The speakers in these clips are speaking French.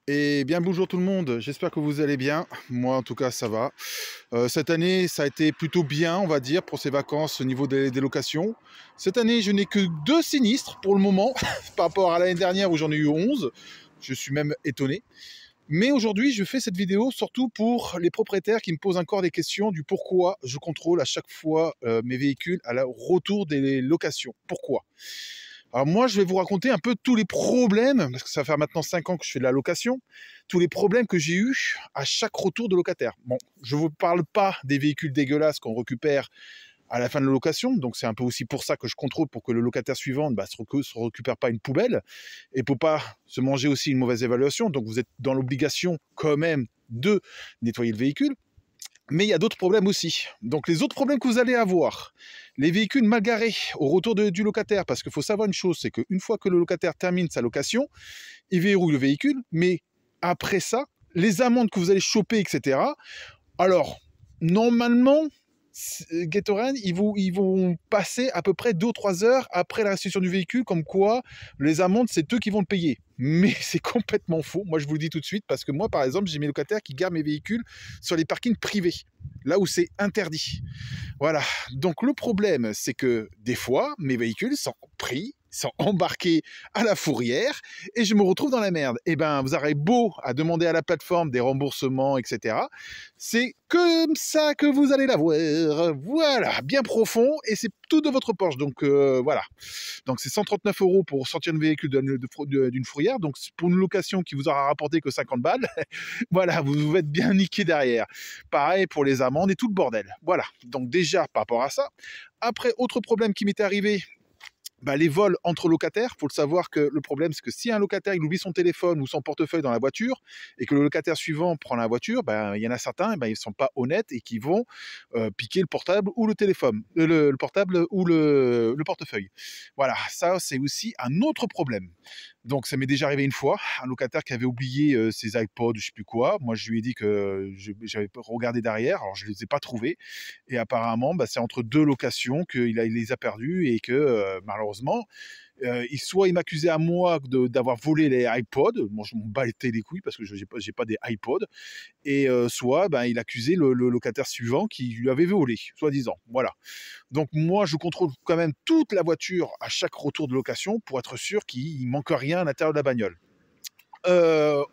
Et bien bonjour tout le monde, j'espère que vous allez bien. Moi en tout cas ça va. Cette année ça a été plutôt bien on va dire pour ces vacances au niveau des locations. Cette année je n'ai que 2 sinistres pour le moment par rapport à l'année dernière où j'en ai eu 11. Je suis même étonné. Mais aujourd'hui je fais cette vidéo surtout pour les propriétaires qui me posent encore des questions du pourquoi je contrôle à chaque fois mes véhicules à la retour des locations. Pourquoi? Alors moi, je vais vous raconter un peu tous les problèmes, parce que ça fait maintenant 5 ans que je fais de la location, tous les problèmes que j'ai eus à chaque retour de locataire. Bon, je ne vous parle pas des véhicules dégueulasses qu'on récupère à la fin de la location, donc c'est un peu aussi pour ça que je contrôle pour que le locataire suivant ne se récupère pas une poubelle et pour pas se manger aussi une mauvaise évaluation. Donc vous êtes dans l'obligation quand même de nettoyer le véhicule. Mais il y a d'autres problèmes aussi. Donc les autres problèmes que vous allez avoir, les véhicules mal garés au retour du locataire, parce qu'il faut savoir une chose, c'est qu'une fois que le locataire termine sa location, il verrouille le véhicule, mais après ça, les amendes que vous allez choper, etc. Alors, normalement, Gatorade, ils vont passer à peu près 2 ou 3 heures après la restitution du véhicule, comme quoi les amendes, c'est eux qui vont le payer. Mais c'est complètement faux. Moi, je vous le dis tout de suite, parce que moi, par exemple, j'ai mes locataires qui garent mes véhicules sur les parkings privés, là où c'est interdit. Voilà. Donc, le problème, c'est que des fois, mes véhicules sont pris, sont embarqués à la fourrière et je me retrouve dans la merde. Eh ben, vous aurez beau à demander à la plateforme des remboursements, etc. C'est comme ça que vous allez l'avoir. Voilà, bien profond et c'est tout de votre poche. Donc voilà. Donc c'est 139 € pour sortir un véhicule d'une fourrière. Donc pour une location qui vous aura rapporté que 50 balles, voilà, vous vous êtes bien niqué derrière. Pareil pour les amendes et tout le bordel. Voilà. Donc déjà par rapport à ça. Après, autre problème qui m'était arrivé, bah, les vols entre locataires. Il faut le savoir que le problème, c'est que si un locataire il oublie son téléphone ou son portefeuille dans la voiture et que le locataire suivant prend la voiture, bah, il y en a certains, bah, ils ne sont pas honnêtes et qui vont piquer le portable ou le téléphone, le portable ou le portefeuille. Voilà, ça c'est aussi un autre problème. Donc ça m'est déjà arrivé une fois, un locataire qui avait oublié ses iPods, je sais plus quoi. Moi je lui ai dit que j'avais regardé derrière, alors je les ai pas trouvés. Et apparemment, bah, c'est entre 2 locations il les a perdus et que malheureusement, soit il m'accusait à moi d'avoir volé les iPods. Moi je m'en battais les couilles parce que je j'ai pas des iPods et soit, ben, il accusait le locataire suivant qui lui avait volé, soi-disant. Voilà. Donc moi, je contrôle quand même toute la voiture à chaque retour de location pour être sûr qu'il manque rien à l'intérieur de la bagnole.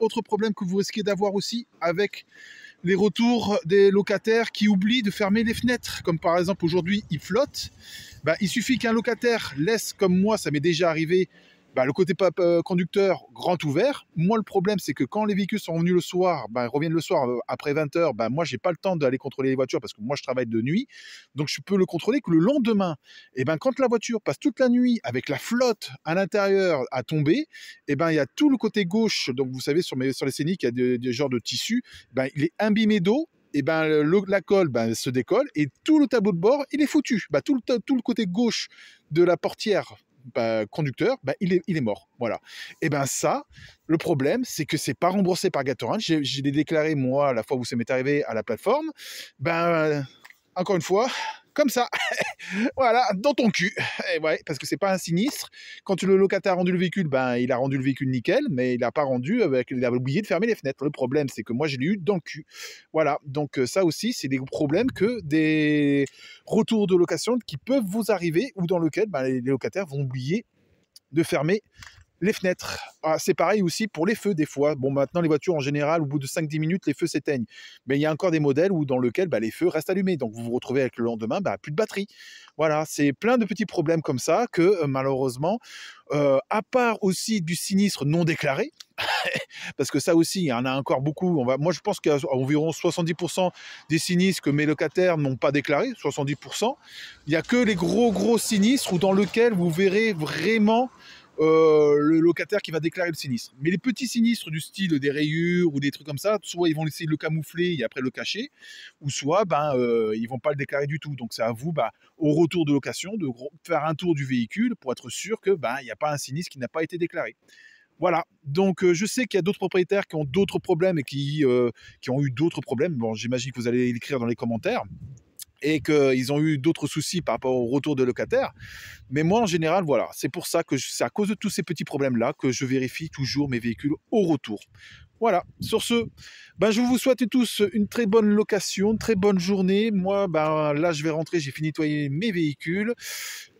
Autre problème que vous risquez d'avoir aussi avec les retours des locataires qui oublient de fermer les fenêtres, comme par exemple aujourd'hui il flotte, bah, il suffit qu'un locataire laisse, comme moi ça m'est déjà arrivé, bah, le côté conducteur grand ouvert. Moi le problème c'est que quand les véhicules sont revenus le soir, bah, ils reviennent le soir après 20 h, bah, moi j'ai pas le temps d'aller contrôler les voitures parce que moi je travaille de nuit, donc je peux le contrôler que le lendemain. Et ben quand la voiture passe toute la nuit avec la flotte à l'intérieur à tomber, et ben il y a tout le côté gauche, donc vous savez sur les scéniques il y a des genres de tissus, ben, il est imbibé d'eau, et ben la colle ben, se décolle et tout le tableau de bord il est foutu. Ben, tout le côté gauche de la portière bah, conducteur, bah, il est mort. Voilà. Et ben ça, le problème, c'est que c'est pas remboursé par Gatorade. J'ai déclaré moi la fois où ça m'est arrivé à la plateforme. Ben encore une fois, comme ça, voilà, dans ton cul. Et ouais, parce que c'est pas un sinistre. Quand le locataire a rendu le véhicule, ben il a rendu le véhicule nickel, mais il a pas rendu avec, il a oublié de fermer les fenêtres. Le problème, c'est que moi je l'ai eu dans le cul. Voilà, donc ça aussi, c'est des problèmes que des retours de location qui peuvent vous arriver ou dans lequel ben, les locataires vont oublier de fermer les fenêtres. Ah, c'est pareil aussi pour les feux des fois. Bon, maintenant les voitures en général, au bout de 5-10 minutes, les feux s'éteignent. Mais il y a encore des modèles où dans lequel bah, les feux restent allumés. Donc vous vous retrouvez avec le lendemain bah, plus de batterie. Voilà, c'est plein de petits problèmes comme ça que malheureusement, à part aussi du sinistre non déclaré, parce que ça aussi, il y en a encore beaucoup. Moi, je pense qu'il y a environ 70% des sinistres que mes locataires n'ont pas déclarés, 70%. Il n'y a que les gros sinistres où dans lequel vous verrez vraiment le locataire qui va déclarer le sinistre. Mais les petits sinistres du style des rayures ou des trucs comme ça, soit ils vont essayer de le camoufler et après le cacher, ou soit ben, ils vont pas le déclarer du tout. Donc c'est à vous, ben, au retour de location, de faire un tour du véhicule pour être sûr que ben, il n'y a pas un sinistre qui n'a pas été déclaré. Voilà, donc je sais qu'il y a d'autres propriétaires qui ont d'autres problèmes et qui ont eu d'autres problèmes. Bon, j'imagine que vous allez l'écrire dans les commentaires et qu'ils ont eu d'autres soucis par rapport au retour de locataires. Mais moi, en général, voilà, c'est pour ça que c'est à cause de tous ces petits problèmes-là que je vérifie toujours mes véhicules au retour. Voilà, sur ce, ben, je vous souhaite tous une très bonne location, une très bonne journée. Moi, ben, là, je vais rentrer, j'ai fini de nettoyer mes véhicules.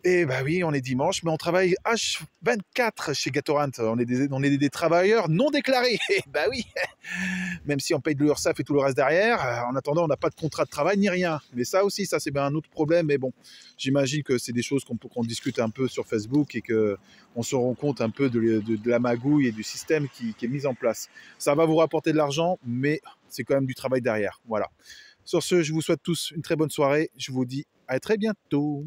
Et bah oui, on est dimanche, mais on travaille H24 chez Gatorant. On est des travailleurs non déclarés. Et bah oui, même si on paye de l'URSSAF et tout le reste derrière, en attendant, on n'a pas de contrat de travail ni rien. Mais ça aussi, ça c'est bien un autre problème. Mais bon, j'imagine que c'est des choses qu'on discute un peu sur Facebook et qu'on se rend compte un peu de la magouille et du système qui est mis en place. Ça va vous rapporter de l'argent, mais c'est quand même du travail derrière. Voilà. Sur ce, je vous souhaite tous une très bonne soirée. Je vous dis à très bientôt.